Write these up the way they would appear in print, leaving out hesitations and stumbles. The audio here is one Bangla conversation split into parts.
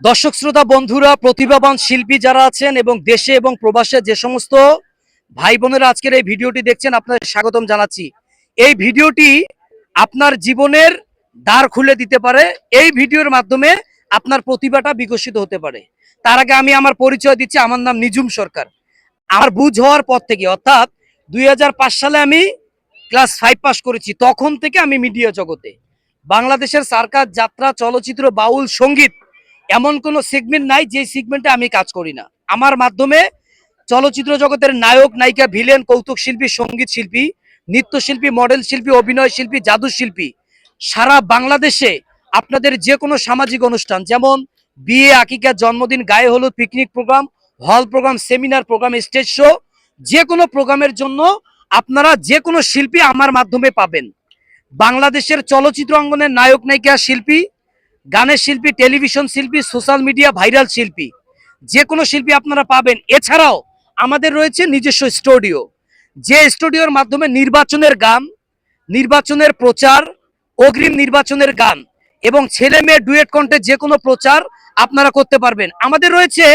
দর্শক শ্রোতা বন্ধুরা, প্রতিভাবান শিল্পী যারা আছেন এবং দেশে এবং প্রবাসে যে সমস্ত ভাই বোনেরা আজকের এই ভিডিওটি দেখছেন, আপনাদের স্বাগতম জানাচ্ছি। এই ভিডিওটি আপনার জীবনের দ্বার খুলে দিতে পারে। এই ভিডিওর মাধ্যমে আপনার প্রতিভাটা বিকশিত হতে পারে। তার আগে আমি আমার পরিচয় দিচ্ছি। আমার নাম নিজুম সরকার। আমার বুঝ হওয়ার পর থেকে, অর্থাৎ 2005 সালে আমি ক্লাস 5 পাস করেছি। তখন থেকে আমি মিডিয়া জগতে, বাংলাদেশের সার্কাস, যাত্রা, চলচ্চিত্র, বাউল, সঙ্গীত, এমন কোনো সেগমেন্ট নাই যে সেগমেন্টে আমি কাজ করি না। আমার মাধ্যমে চলচ্চিত্র জগতের নায়ক, নায়িকা, ভিলেন, কৌতুক শিল্পী, সঙ্গীত শিল্পী, নৃত্যশিল্পী, মডেল শিল্পী, অভিনয় শিল্পী, জাদু শিল্পী, সারা বাংলাদেশে আপনাদের যে কোনো সামাজিক অনুষ্ঠান, যেমন বিয়ে, আকিকা, জন্মদিন, গায়ে হলুদ, picnic program, hall program, seminar program, stage show, যে কোনো প্রোগ্রামের জন্য আপনারা যে কোনো শিল্পী আমার মাধ্যমে পাবেন। বাংলাদেশের চলচ্চিত্র অঙ্গনের নায়ক, নায়িকা, শিল্পী, গানের শিল্পী, টেলিভিশন শিল্পী, সোশ্যাল মিডিয়া ভাইরাল শিল্পী, যে কোনো শিল্পী আপনারা পাবেন। এছাড়াও আমাদের রয়েছে নিজস্ব স্টুডিও, যে স্টুডিওর মাধ্যমে নির্বাচনের গান, নির্বাচনের প্রচার, অগ্রিম নির্বাচনের গান এবং ছেলে মেয়ে ডুয়েট কণ্ঠে যে কোনো প্রচার আপনারা করতে পারবেন। আমাদের রয়েছে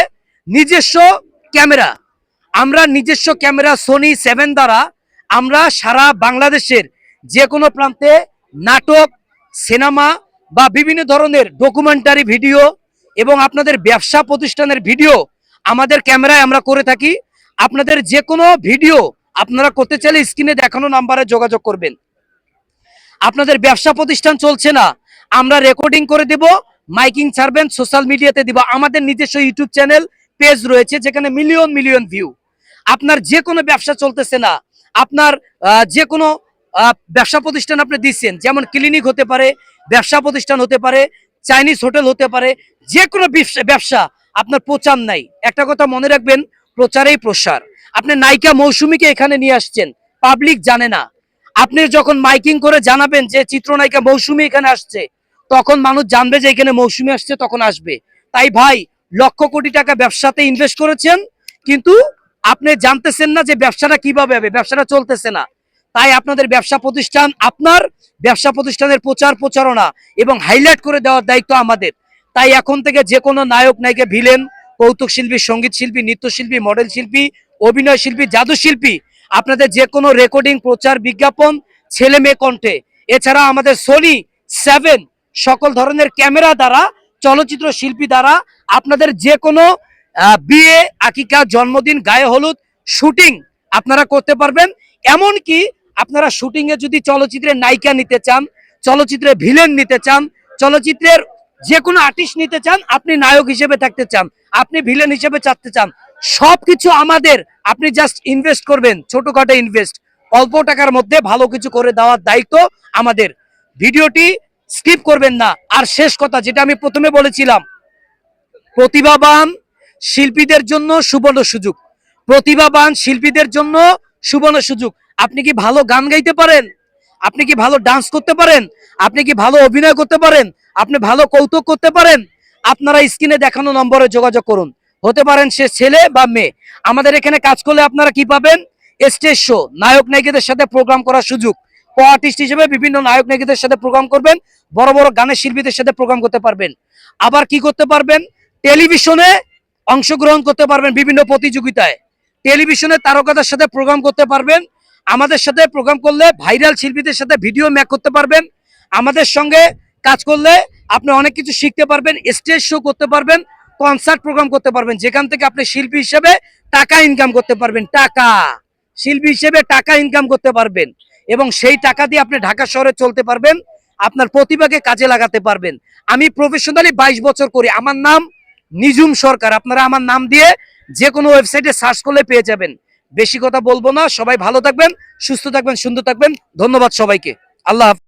নিজস্ব ক্যামেরা। আমরা নিজস্ব ক্যামেরা সোনি 7 দ্বারা আমরা সারা বাংলাদেশের যে কোনো প্রান্তে নাটক, সিনেমা বা বিভিন্ন ধরনের ডকুমেন্টারি ভিডিও এবং আপনাদের ব্যবসা প্রতিষ্ঠানের ভিডিও আমাদের ক্যামেরায় আমরা করে থাকি। আপনাদের যে কোনো ভিডিও আপনারা করতে চাইলে স্ক্রিনে দেখানো নাম্বারে যোগাযোগ করবেন। আপনাদের ব্যবসা প্রতিষ্ঠান চলছে না, আমরা রেকর্ডিং করে দেব, মাইকিং ছাড়বেন, সোশ্যাল মিডিয়াতে দিব। আমাদের নিজস্ব ইউটিউব চ্যানেল, পেজ রয়েছে যেখানে মিলিয়ন মিলিয়ন ভিউ। আপনার যে কোনো ব্যবসা চলতেছে না, আপনার যে কোনো ব্যবসা প্রতিষ্ঠান আপনি দিচ্ছেন, যেমন ক্লিনিক হতে পারে, ব্যবসা প্রতিষ্ঠান হতে পারে, চাইনিজ হোটেল হতে পারে, যে কোনো ব্যবসা আপনার প্রচার নাই। একটা কথা মনে রাখবেন, প্রচারেই প্রসার। আপনি নায়িকা মৌসুমীকে এখানে নিয়ে আসছেন, পাবলিক জানে না। আপনি যখন মাইকিং করে জানাবেন যে চিত্রনায়িকা মৌসুমী এখানে আসছে, তখন মানুষ জানবে যে এখানে মৌসুমী আসছে, তখন আসবে। তাই ভাই, লক্ষ কোটি টাকা ব্যবসাতে ইনভেস্ট করেছেন, কিন্তু আপনি জানতেছেন না যে ব্যবসাটা কিভাবে হবে, ব্যবসাটা চলতেছে না। তাই আপনাদের ব্যবসা প্রতিষ্ঠান, আপনার ব্যবসা প্রতিষ্ঠানের প্রচার প্রচারণা এবং হাইলাইট করে দেওয়ার দায়িত্ব আমাদের। তাই এখন থেকে যে কোনো নায়ক, নায়িকা, ভিলেন, কৌতুক শিল্পী, সঙ্গীত শিল্পী, নৃত্যশিল্পী, মডেল শিল্পী, অভিনয় শিল্পী, জাদু শিল্পী, আপনাদের যে কোনো রেকর্ডিং, প্রচার, বিজ্ঞাপন, ছেলে মেয়ে কণ্ঠে, এছাড়া আমাদের সোনি 7 সকল ধরনের ক্যামেরা দ্বারা, চলচ্চিত্র শিল্পী দ্বারা আপনাদের যে কোনো বিয়ে, আকিকা, জন্মদিন, গায়ে হলুদ শুটিং আপনারা করতে পারবেন। এমনকি আপনারা শুটিং এ যদি চলচ্চিত্রের নায়িকা নিতে চান, চলচ্চিত্রের ভিলেন নিতে চান, চলচ্চিত্রের যে কোনো আর্টিস্ট নিতে চান, আপনি নায়ক হিসেবে থাকতে চান, আপনি ভিলেন হিসেবে চাচ্ছে চান, সবকিছু আমাদের। আপনি জাস্ট ইনভেস্ট করবেন, ছোটখাটো ইনভেস্ট, অল্প টাকার মধ্যে ভালো কিছু করে দেওয়ার দায়িত্ব আমাদের। ভিডিওটি স্কিপ করবেন না। আর শেষ কথা, যেটা আমি প্রথমে বলেছিলাম, প্রতিভাবান শিল্পীদের জন্য সুবর্ণ সুযোগ, প্রতিভাবান শিল্পীদের জন্য সুবর্ণ সুযোগ। আপনি কি ভালো গান গাইতে পারেন? আপনি কি ভালো ডান্স করতে পারেন? আপনি কি ভালো অভিনয় করতে পারেন? আপনি ভালো কৌতুক করতে পারেন? আপনারা স্ক্রিনে দেখানো নম্বরে যোগাযোগ করুন। হতে পারেন সে ছেলে বা মেয়ে। আমাদের এখানে কাজ করলে আপনারা কি পাবেন? স্টেজ শো, নায়ক নায়িকাদের সাথে প্রোগ্রাম করার সুযোগ। কো আর্টিস্ট হিসেবে বিভিন্ন নায়ক নায়িকাদের সাথে প্রোগ্রাম করবেন, বড় বড় গানের শিল্পীদের সাথে প্রোগ্রাম করতে পারবেন। আবার কি করতে পারবেন? টেলিভিশনে অংশগ্রহণ করতে পারবেন, বিভিন্ন প্রতিযোগিতায় টেলিভিশনে তারকাদের সাথে প্রোগ্রাম করতে পারবেন। আমাদের সাথে প্রোগ্রাম করলে ভাইরাল শিল্পীদের সাথে ভিডিও মেক করতে পারবেন। আমাদের সঙ্গে কাজ করলে আপনি অনেক কিছু শিখতে পারবেন, স্টেজ শো করতে পারবেন, কনসার্ট প্রোগ্রাম করতে পারবেন, যেখান থেকে আপনি শিল্পী হিসেবে টাকা ইনকাম করতে পারবেন। টাকা, শিল্পী হিসেবে টাকা ইনকাম করতে পারবেন এবং সেই টাকা দিয়ে আপনি ঢাকা শহরে চলতে পারবেন, আপনার প্রতিভাকে কাজে লাগাতে পারবেন। আমি প্রফেশনালি 22 বছর করি। আমার নাম নিজুম সরকার। আপনারা আমার নাম দিয়ে যে কোনো ওয়েবসাইটে সার্চ করলে পেয়ে যাবেন। বেশি কথা বলবো না। সবাই ভালো থাকবেন, সুস্থ থাকবেন, সুন্দর থাকবেন। ধন্যবাদ সবাইকে। আল্লাহ হাফেজ।